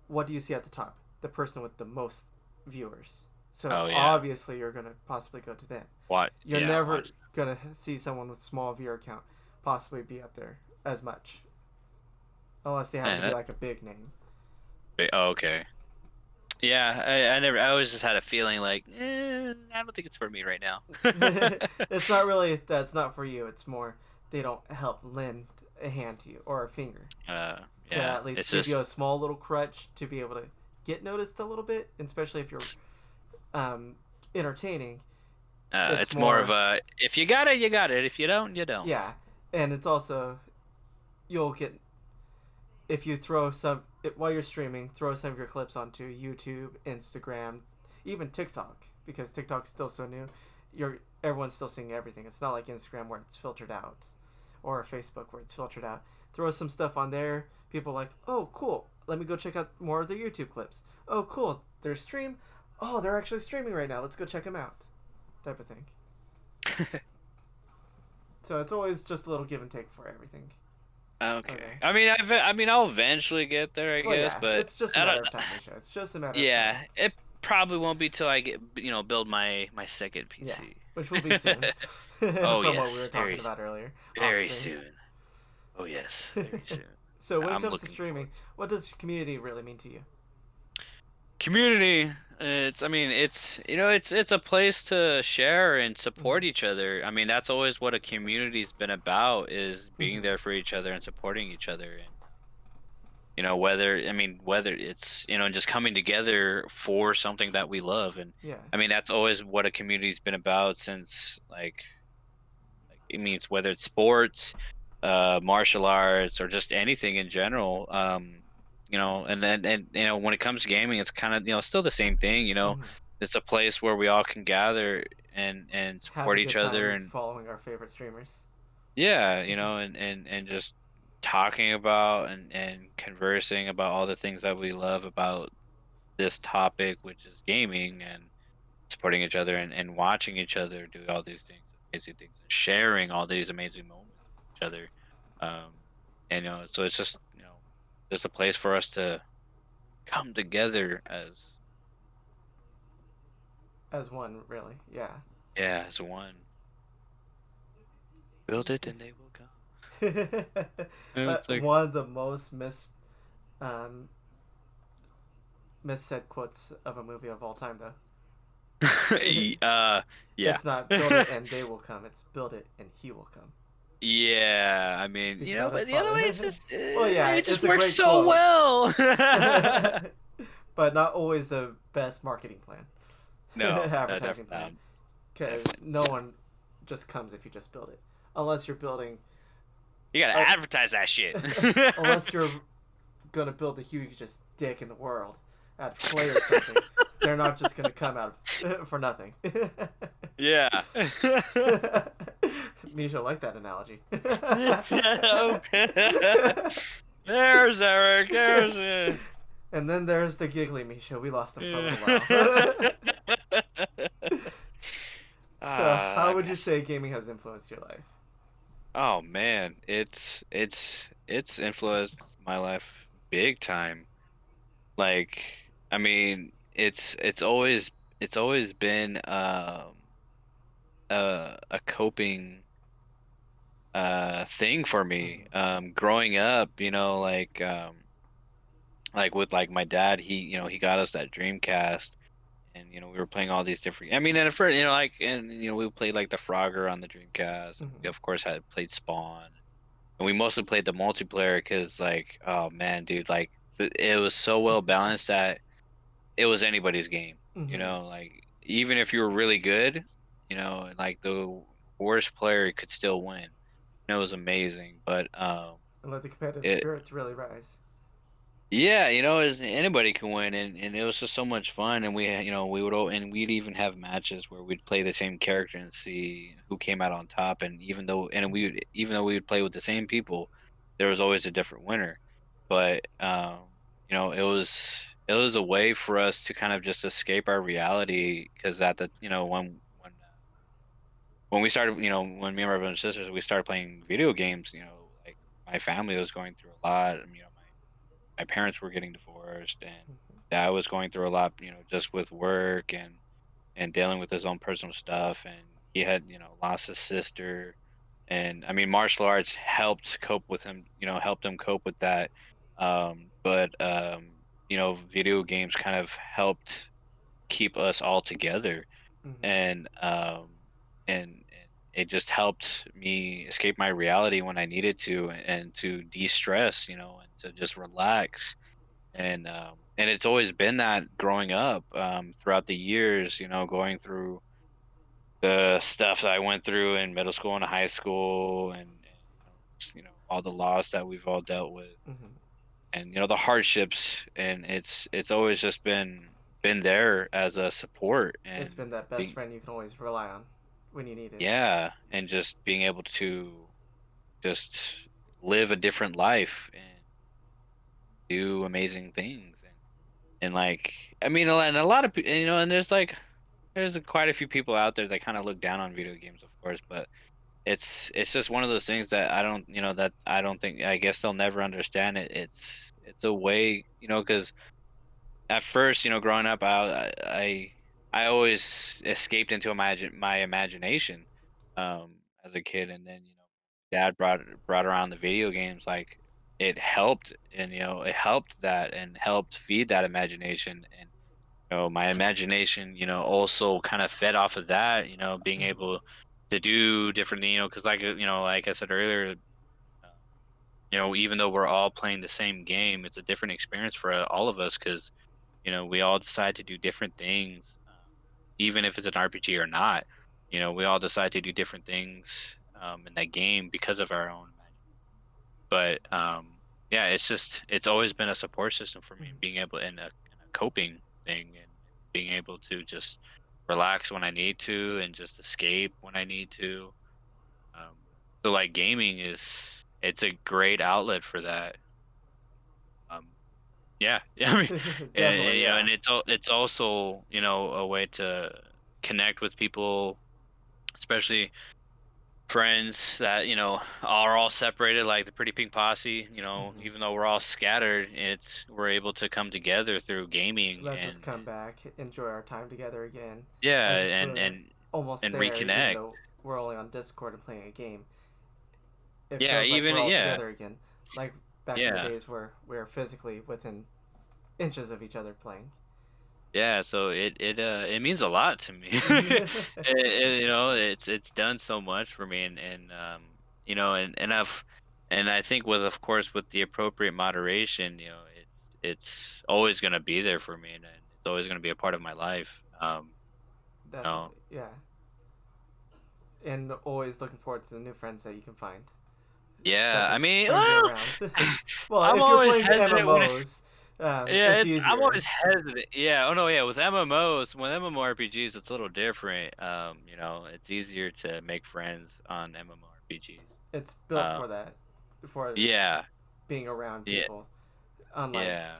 What do you see at the top? The person with the most viewers. So Oh yeah. obviously you're gonna possibly go to them. What? You're Yeah. never Watch. gonna see someone with small viewer count possibly be up there as much, unless they happen Man, to be like a big name. oh, okay. Yeah, I always just had a feeling like, I don't think it's for me right now. It's not really that's not for you. It's more they don't help lend a hand to you or a finger uh, to yeah, at least it's give you just, a small little crutch to be able to get noticed a little bit, especially if you're um, entertaining. It's it's more of more a, if you got it, you got it. If you don't, you don't. yeah, and it's also you'll get if you throw while you're streaming, throw some of your clips onto YouTube, Instagram, even TikTok because TikTok's still so new. Everyone's still seeing everything. It's not like Instagram where it's filtered out, or Facebook where it's filtered out. Throw some stuff on there. People are like, oh, cool. Let me go check out more of their YouTube clips. Oh, cool. Their stream. Oh, they're actually streaming right now. Let's go check them out. Type of thing. So it's always just a little give and take for everything. Okay. Okay. I mean, I'll eventually get there, I Well, guess, yeah, but it's just a I matter don't. of time, Misha. It's just a matter of time. Yeah, it probably won't be till I get, build my second Yeah, PC. which will be soon. Oh From what we yes, were talking about earlier. Off very stream. soon. Oh yes, very soon. So when it I'm comes to looking forward. streaming, what does community really mean to you? Community, it's, I mean, it's a place to share and support Mm-hmm. each other. I mean, that's always what a community's been about, is being Mm-hmm. there for each other and supporting each other. whether it's, just coming together for something that we love. And Yeah. I mean, that's always what a community's been about since, like it means whether it's sports, martial arts, or just anything in general. And when it comes to gaming, it's kind of, still the same thing. Hmm. It's a place where we all can gather and Have support a each good other. time And following our favorite streamers. yeah, Hmm. and just talking about and conversing about all the things that we love about this topic, which is gaming, and supporting each other and watching each other do all these things, amazing things, and sharing all these amazing moments with each other. Um, and so it's just a place for us to come together as, As one, really. Yeah. yeah, as one. Build it and they will come. It's like One of the most um, missaid quotes of a movie of all time, though. yeah. It's not build it and they will come. It's build it and he will come. Yeah, I mean, Speaking of but his the other way, father. it's just Well, yeah, it just it's a works great so quote, well. but not always the best marketing plan, No, advertising definitely plan, not. because Definitely no not. one just comes if you just build it, unless you're building You gotta a, advertise that shit. unless you're gonna build the hugest dick in the world out of clay or something. They're not just gonna come out for nothing. Yeah. Misha like that analogy. Okay. There's Eric. There's And then there's the giggly Misha. We lost him for a little it. while. So, how I would you miss. say gaming has influenced your life? Oh man, it's influenced my life big time. Like, I mean, it's always been a coping thing for me. Mm-hmm. Growing up, like with like my dad, he got us that Dreamcast, and we were playing all these different. I mean, and at first, and we played like the Frogger on the Dreamcast, and Mm-hmm. we of course had played Spawn, and we mostly played the multiplayer because, like, oh man, dude, like it was so well balanced that it was anybody's game. Mm-hmm. Like even if you were really good, and like the worst player could still win. And it was amazing, but And let the competitive it spirits really rise. yeah, is anybody can win, and it was just so much fun. And and we'd even have matches where we'd play the same character and see who came out on top. And even though we would play with the same people, there was always a different winner. But it was a way for us to kind of just escape our reality, because at the when we started, when me and my brother and sisters, we started playing video games. Like my family was going through a lot. My parents were getting divorced, and Mm-hmm. dad was going through a lot, just with work and dealing with his own personal stuff. And he had, lost his sister. And I mean, martial arts helped him cope with that. But video games kind of helped keep us all together. Mm-hmm. And it just helped me escape my reality when I needed to, and to de-stress, and to just relax. And it's always been that growing up, throughout the years, going through the stuff that I went through in middle school and high school, and all the loss that we've all dealt with, Mm-hmm. and the hardships. And it's always just been there as a support. It's And been that best being friend you can always rely on when you need it. yeah, and just being able to just live a different life and do amazing things. And like, I mean, and a lot of and there's quite a few people out there that kind of look down on video games, of course. But it's just one of those things that I don't think, I guess they'll never understand it. It's a way, because at first, growing up, I always escaped into my imagination, as a kid. And then, dad brought around the video games. Like, it helped, and it helped that, and helped feed that imagination. And my imagination, also kind of fed off of that. Being Mm-hmm. able to do different, because like I said earlier, even though we're all playing the same game, it's a different experience for all of us because we all decide to do different things, even if it's an RPG or not. We all decide to do different things in that game because of our own imagination. But yeah, it's always been a support system for me, Mhm. being able in a coping thing, and being able to just relax when I need to and just escape when I need to. Um, so like gaming it's a great outlet for that. Um, yeah, I mean, and, Definitely, and yeah. it's also a way to connect with people, especially friends that are all separated like the Pretty Pink Posse. Hmm. Even though we're all scattered, we're able to come together through gaming Let's just and come back, enjoy our time together again, yeah, as if and we're and almost and there, even reconnect. though we're only on Discord and playing a game. It Yeah, feels like even we're all yeah, together again, like back in the yeah. days where we were physically within inches of each other playing. Yeah, so it means a lot to me. It's done so much for me, and I think with of course with the appropriate moderation, it's always gonna be there for me, and it's always gonna be a part of my life. You know, Definitely, yeah. And always looking forward to the new friends that you can find that yeah. I just mean, bring you well, around. Well, I'm if you're always playing the hesitant when MMOs, yeah, it's I'm always easier. hesitant. Yeah. Oh no. Yeah. With MMOs, with MMORPGs, it's a little different. It's easier to make friends on MMORPGs. It's built Um. for that, for Yeah. being around Yeah. people. Unlike, Yeah.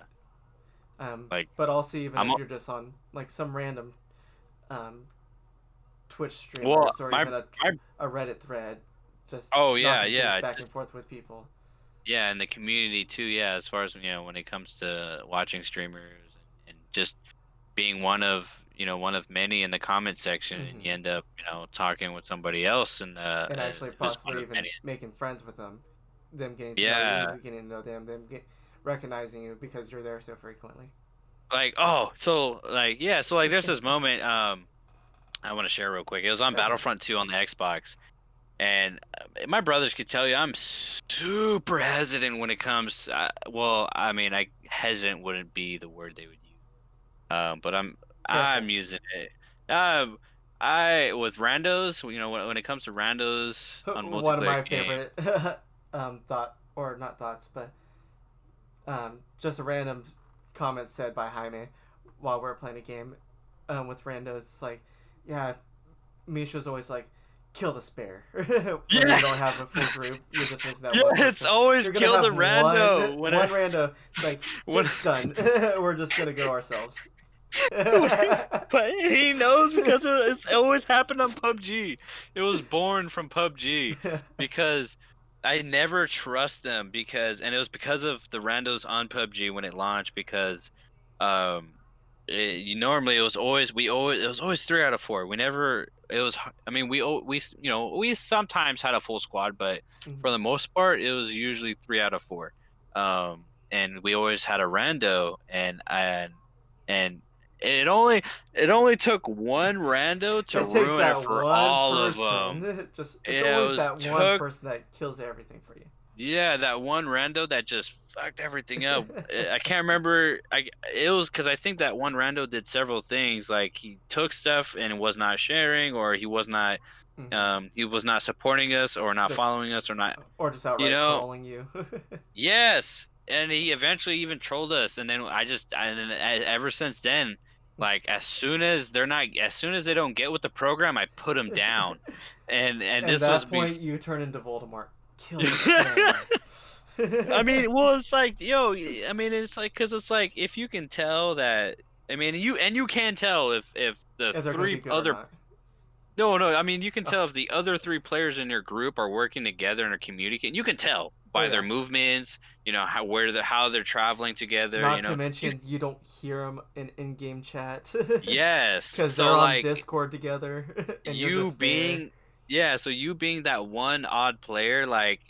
Like but also even I'm. if you're just on like some random um, Twitch Well, streamers or my even my. a Reddit thread, just Oh yeah. knocking things Yeah. back and Just forth with people. yeah, and the community too. Yeah. As far as when it comes to watching streamers and just being one of many in the comment section, and you Hmm. end up talking with somebody else and And actually who's one possibly of even many. making friends with them getting to know you, Yeah. you getting to know them, recognizing you because you're there so frequently. Like, oh, so like yeah, so like there's this moment I want to share real quick. It was on Go ahead. Battlefront 2 on the Xbox, and my brothers could tell you I'm super hesitant when it comes. Well, I mean, I hesitant wouldn't be the word they would use. But I'm Careful. using it. Um, I with randos, when it comes to randos on One of multiplayer my games. favorite thought or not thoughts, but just a random comment said by Jaime while we are playing a game with randos. It's like, yeah, Misha's always like, kill the spare when Yeah, you don't have a full group. You're just missing that yeah, one it's person. always You're gonna kill the have rando when one rando. It's like when done. We're just gonna go ourselves. but he knows because it's always happened on PUBG. It was born from PUBG because I never trust them and it was because of the randos on PUBG when it launched because um normally it was always 3 out of 4. We never it was I mean we sometimes had a full squad, but for Mhm. the most part it was usually 3 out of 4. And we always had a rando and it only took one rando to It takes ruin it that for one all of them. person. Just it's Yeah, it always was that one took person that kills everything for you. yeah, that one rando that just fucked everything up. I can't remember. It was because I think that one rando did several things. Like he took stuff and was not sharing, or Hmm. he was not supporting us, or not Just following us, or not. or just You outright know, trolling you. Yes, and he eventually even trolled us, and then ever since then, like as soon as they don't get with the program, I put them down, and And this was that before. point, you turn into Voldemort. Kill the spare. I mean, well, it's like, I mean, it's like, cause it's like if you can tell that, I mean, you can tell if the If they're gonna be three good or other not. no, no, I mean, you can Oh, tell if the other 3 players in your group are working together and are communicating. You can tell oh by their yeah. movements, how they're traveling together. Not to You mention, you don't hear them in in-game chat yes. because they're So on like Discord together, and you're you just there. being yeah, so you being that one odd player, like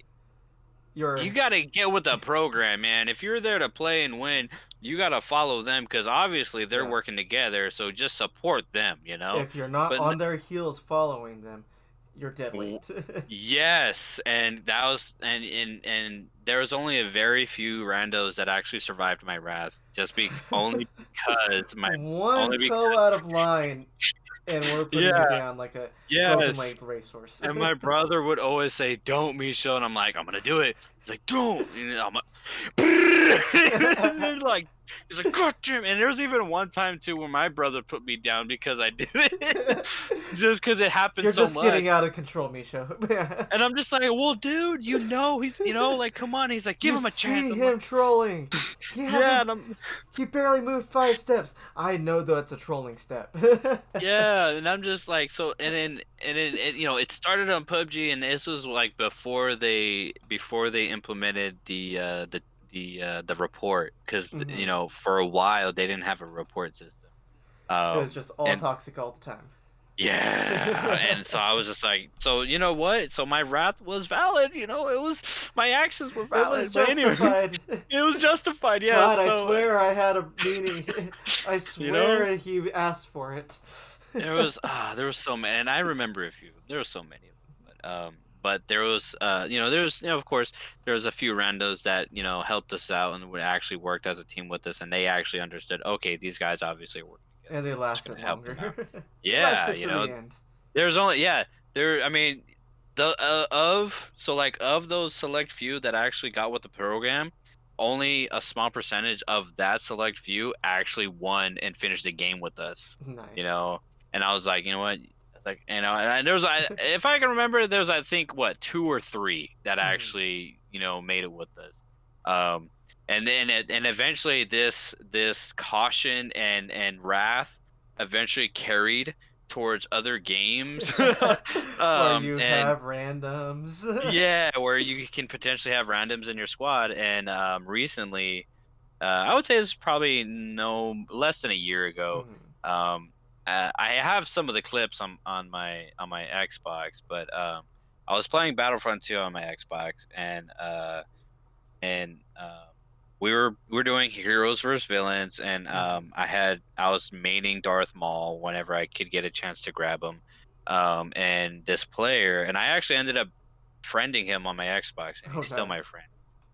you You're got to get with the program, man. If you're there to play and win, you got to follow them because obviously they're yeah. working together. So just support them, If you're not But on their heels following them, you're dead W- weight. Yes, and that was and there was only a very few randos that actually survived my wrath, just be only because my One only toe because out of line, and we're putting you yeah, down like a broken yes. legged racehorse. And my brother would always say, "Don't, Misho," and I'm like, "I'm gonna do it." He's like, "Don't," and I'm like, and they're like, he's like, "God damn!" And there was even one time too where my brother put me down because I did it, just because it happened You're so just getting much. out of control, Misho. And I'm just like, "Well, dude, he's, like, come on." He's like, "Give You him a chance." see I'm like, him trolling. He "Yeah," hasn't. and I'm He barely moved 5 steps. I know that's a trolling step. yeah, and I'm just like, so, and then it started on PUBG, and this was like before they implemented the report, because Hmm. for a while they didn't have a report system. It was just all And toxic all the time. yeah, and so I was just like, so you know what? So my wrath was valid. It was my actions were It was valid. But anyway, justified. it was justified. Yeah. God, I So swear I had a meaning. I you know. swear he asked for it. There was so many, and I remember a few. There were so many of them, but of course there was a few randos that helped us out and would actually worked as a team with us, and they actually understood. Okay, these guys obviously are working together. And they We're just lasted gonna help them out. longer. They Yeah, lasted to the end. there's only yeah there. I mean, the of those select few that actually got with the program, only a small percentage of that select few actually won and finished the game with us. You Nice. know, and I was like, you know what? It's like, and there was, if I can remember, there was, I think, what, two or three that Hmm. actually made it with us. Um, and eventually this caution and wrath eventually carried towards other games. Where you And have randoms. yeah, where you can potentially have randoms in your squad. And recently, I would say it's probably no less than a year ago. Mhm. Um, I have some of the clips on my Xbox, but I was playing Battlefront 2 on my Xbox, and we were doing heroes versus villains, and Mhm. I was maining Darth Maul whenever I could get a chance to grab him, and this player, and I actually ended up friending him on my Xbox, and Oh, he's still my nice. friend.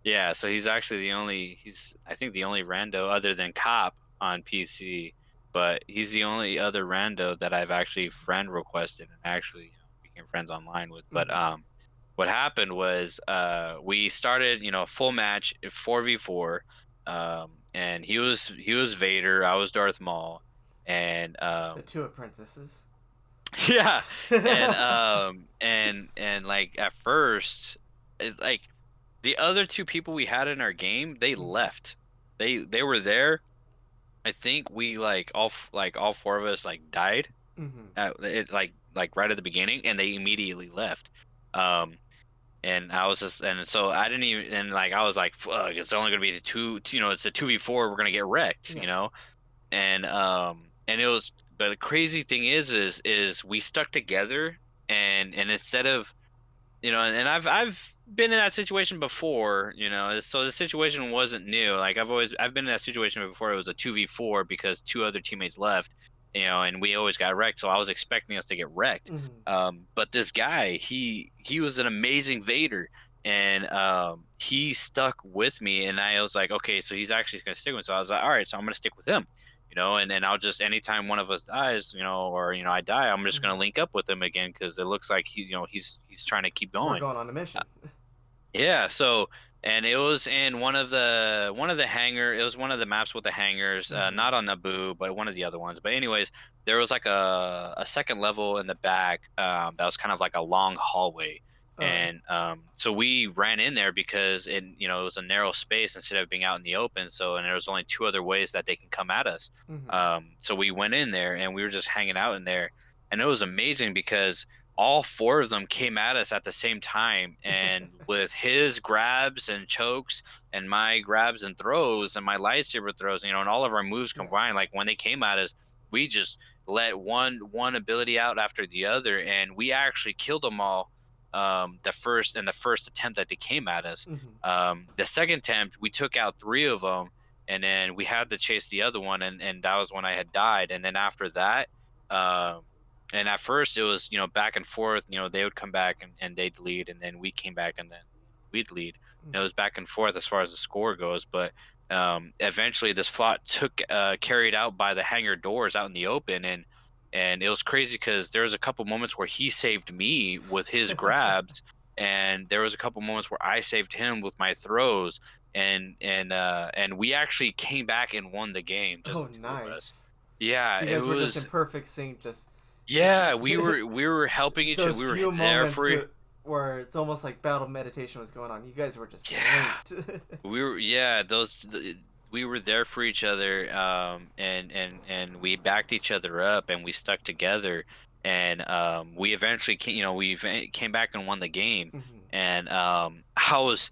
Yeah, so he's actually he's, I think, the only rando other than Cop on PC, but he's the only other rando that I've actually friend requested and actually became friends online with. But Mhm. what happened was we started a full match 4v4, and he was Vader, I was Darth Maul, and The two apprentices. yeah, and like at first, like the other two people we had in our game, they Mhm. left. They were there. I think we like all four of us like died Mhm. like right at the beginning, and they immediately left. Um, and I was just, and so I didn't even, and like I was like, fuck, it's only gonna be the it's a 2v4, we're gonna get wrecked, Yeah. and it was, but the crazy thing is we stuck together, and instead of, and I've been in that situation before, so the situation wasn't new. Like I've been in that situation before. It was a 2v4 because two other teammates left, and we always got wrecked. So I was expecting us to get wrecked. Mhm. But this guy, he was an amazing Vader, and he stuck with me, and I was like, okay, so he's actually gonna stick with me. So I was like, all right, so I'm gonna stick with him. And I'll just, anytime one of us dies, or I die, I'm just gonna Mhm. link up with him again because it looks like he's trying to keep We're going. going on a Uh, mission. yeah, so, and it was in one of the hangar. It was one of the maps with the hangars, Mhm. not on Naboo, but one of the other ones. But anyways, there was like a second level in the back, that was kind of like a long hallway, Oh. and so we ran in there because it was a narrow space instead of being out in the open. So, and there was only two other ways that they can come at us. Mhm. So we went in there and we were just hanging out in there, and it was amazing because all four of them came at us at the same time, and with his grabs and chokes and my grabs and throws and my lightsaber throws, and all of our moves Yeah. combined, like when they came at us, we just let one ability out after the other, and we actually killed them all, the first attempt that they came at us. Mhm. The second attempt, we took out three of them, and then we had to chase the other one, and that was when I had died. And then after that, um And at first it was, back and forth, they would come back and they'd lead, and then we came back and then we'd lead. And it was back and forth as far as the score goes, but eventually this fought took carried out by the hangar doors out in the open, and it was crazy because there was a couple moments where he saved me with his grabs, and there was a couple moments where I saved him with my throws, and we actually came back and won the game, just Oh, the two of us. nice. Yeah, You it guys were just in was. perfect sync. Just Yeah, we were helping each other. those We were few there moments for where it's almost like battle meditation was going on. You guys were just yeah. linked. We were yeah, we were there for each other, and we backed each other up and we stuck together, and we eventually came back and won the game. Mhm. And I was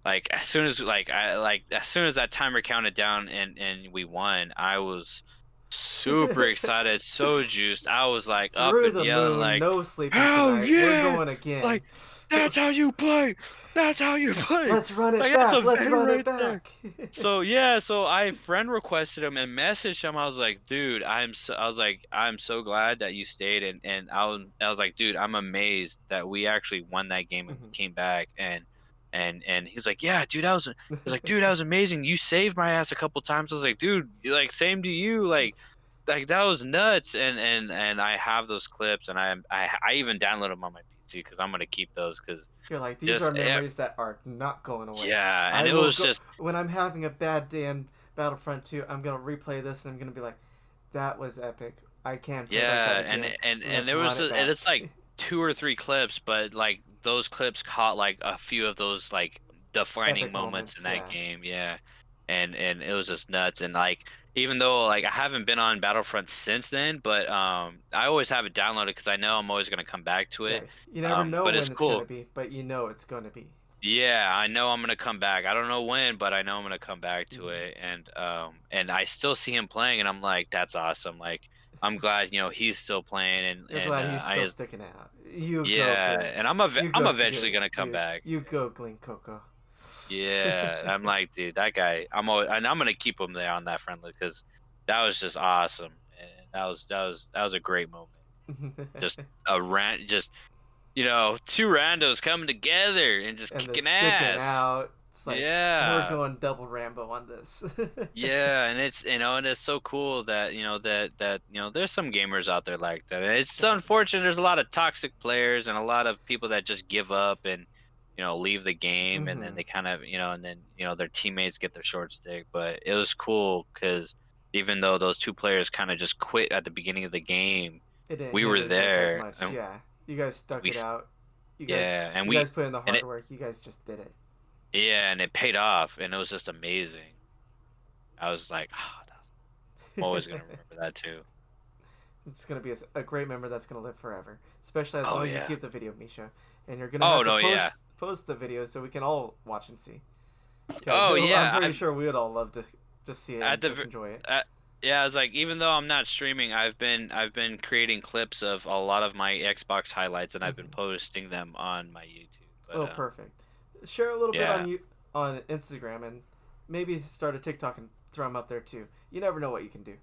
like, as soon as that timer counted down and we won, I was super excited, so juiced. I was like up Through and the yelling moon, like, no sleeping "Hell tonight. We're yeah!" going again. Like, "That's how you play. That's how you play." Let's run it Like, that's back. a Let's vein run it right there. back. So yeah, so I friend requested him and messaged him. I was like, dude, I was like, I'm so glad that you stayed, and I was like, dude, I'm amazed that we actually won that game and we Mhm. came back, and he's like, yeah, dude, he's like, dude, that was amazing. You saved my ass a couple times. I was like, dude, like same to you, like that was nuts. And I have those clips, and I even downloaded them on my PC because I'm gonna keep those because You're like, these just are memories that are not going away. yeah, and I it will was go just when I'm having a bad day in Battlefront 2. I'm gonna replay this and I'm gonna be like, that was epic. I can't play like that yeah, again. and Let's there run was it and back. it's like 2 or 3 clips, but like those clips caught like a few of those like defining Epic moments in moments, that yeah. game, yeah. And it was just nuts. And like even though like I haven't been on Battlefront since then, but I always have it downloaded because I know I'm always gonna come back to Yeah, it. you never know But it's when it's gonna cool. be, but you know it's gonna be. Yeah, I know I'm gonna come back. I don't know when, but I know I'm gonna come back to Hmm. it. And I still see him playing, and I'm like, that's awesome. Like, I'm glad he's still playing, You're and glad he's I still just sticking out. You go, yeah, Glen. and You I'm go, eventually gonna come dude. back. You go, Glen Coco. Yeah, I'm like, dude, that guy. And I'm gonna keep him there on that friendly because that was just awesome, and that was a great moment. Just a rant, just two randos coming together and just And the kicking sticking ass. out. It's like we're Yeah. going double Rambo on this. Yeah, and it's so cool that there's some gamers out there like that. And it's so unfortunate there's a lot of toxic players and a lot of people that just give up and leave the game, and then Hmm. they kind of and then their teammates get their short stick. But it was cool because even though those two players kind of just quit at the beginning of the game, It didn't we were hinder you guys as there much. and Yeah, you guys stuck we it s- out. You guys, yeah, and you we guys put in the and hard it work. You guys just did it. yeah, and it paid off, and it was just amazing. I was like, I'm always gonna remember that too. It's gonna be a great memory that's gonna live forever, especially as Oh long as you yeah. keep the video, Misha. And you're gonna Oh have to no, yeah. post the video so we can all watch and see. Because Oh I'm yeah. pretty I've sure we would all love to just see it at and the just v- enjoy it. at, yeah. I was like, even though I'm not streaming, I've been creating clips of a lot of my Xbox highlights, and I've been Hmm. posting them on my YouTube. But Oh, perfect. Share a little bit yeah, on Instagram and maybe start a TikTok and throw them up there too. You never know what you can do.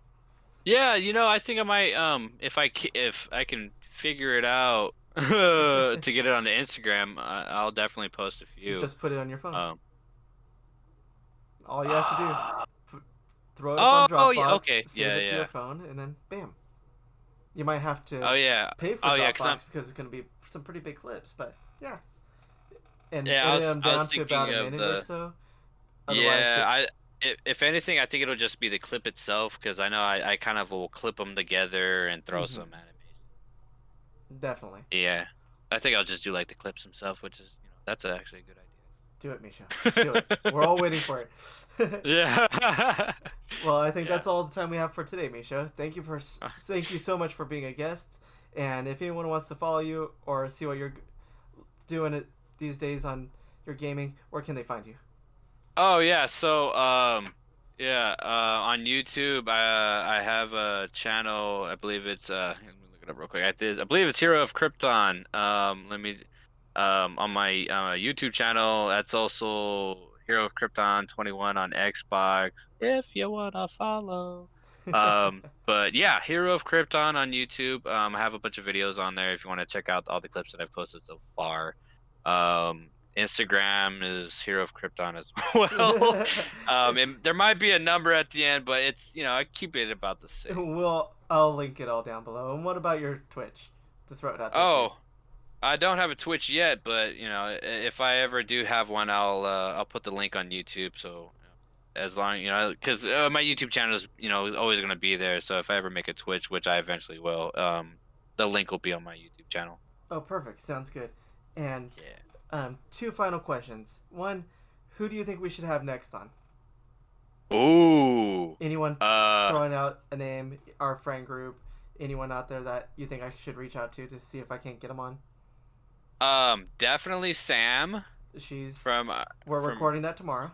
yeah. I think I might if I can figure it out to get it on the Instagram, I'll definitely post a few. Just put it on your phone. Um. All you have to do, p- throw it up on Oh yeah. Dropbox, Okay. save Yeah. it to your Yeah. phone, and then bam. You might have to Oh yeah. pay for Oh yeah. Cause I'm Dropbox because it's going to be some pretty big clips, but yeah. And yeah. edit them I was down to about thinking a of minute or the so. Otherwise, Yeah, if anything, I think it'll just be the clip itself because I know I kind of will clip them together and throw hmm some animation. definitely. Yeah, I think I'll just do like the clips himself, which is that's actually a good Do it, Misha. Do it. We're all waiting for it. idea. Yeah. Well, I think Yeah. that's all the time we have for today, Misha. Thank you so much for being a guest. And if anyone wants to follow you or see what you're doing it these days on your gaming, where can they find you? Oh yeah. So yeah on YouTube I have a channel. I believe it's let me look it up real quick. I believe it's Hero of Krypton. Let me on my YouTube channel. That's also Hero of Krypton 21 on Xbox. If you wanna follow. But yeah, Hero of Krypton on YouTube. I have a bunch of videos on there if you want to check out all the clips that I've posted so far. Instagram is Hero of Krypton as well. And there might be a number at the end, but it's I keep it about the same. I'll link it all down below. And what about your Twitch? To throw it out there too. Oh, I don't have a Twitch yet, but if I ever do have one, I'll put the link on YouTube. So as long because my YouTube channel is always gonna be there. So if I ever make a Twitch, which I eventually will, the link will be on my YouTube channel. Oh, perfect. Sounds good. And Yeah. two final questions. One, who do you think we should have next on? Ooh. Anyone throwing out a name, our friend group, anyone out there that you think I should reach out to see if I can't get them on? Definitely Sam She's from we're from recording that tomorrow.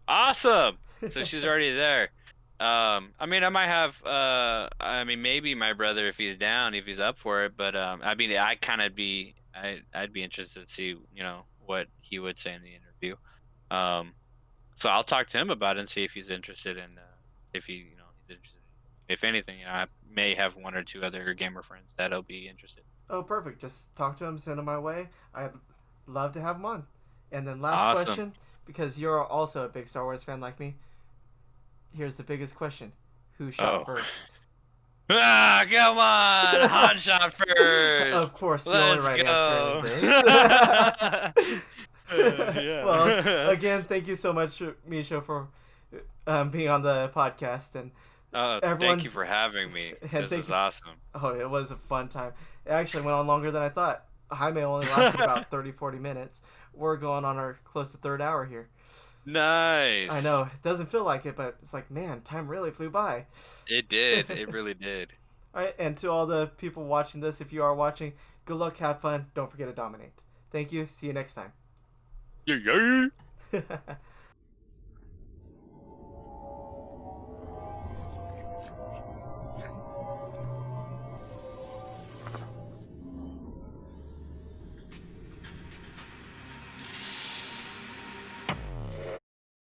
Awesome. So she's already there. I mean, I might have maybe my brother if he's down, if he's up for it, but I mean, I'd be interested to see, what he would say in the interview. So I'll talk to him about it and see if he's interested in if he's interested. If anything, I may have one or two other gamer friends that'll be interested. Oh, perfect. Just talk to him, send him my way. I'd love to have him on. And then last Awesome. question, because you're also a big Star Wars fan like me. Here's the biggest question: who shot first? Ah, come on, hot shot first. Of course, the Let's only right go. answer is this. Yeah. Well, again, thank you so much, Mischo, for being on the podcast, and Thank you for having me. This is awesome. Oh, it was a fun time. It actually went on longer than I thought. Jaime only lasted about 30-40 minutes. We're going on our close to third hour here. Nice. I know. It doesn't feel like it, but it's like, man, time really flew by. It did. It really did. All right, and to all the people watching this, if you are watching, good luck, have fun. Don't forget to dominate. Thank you. See you next time. Yeah.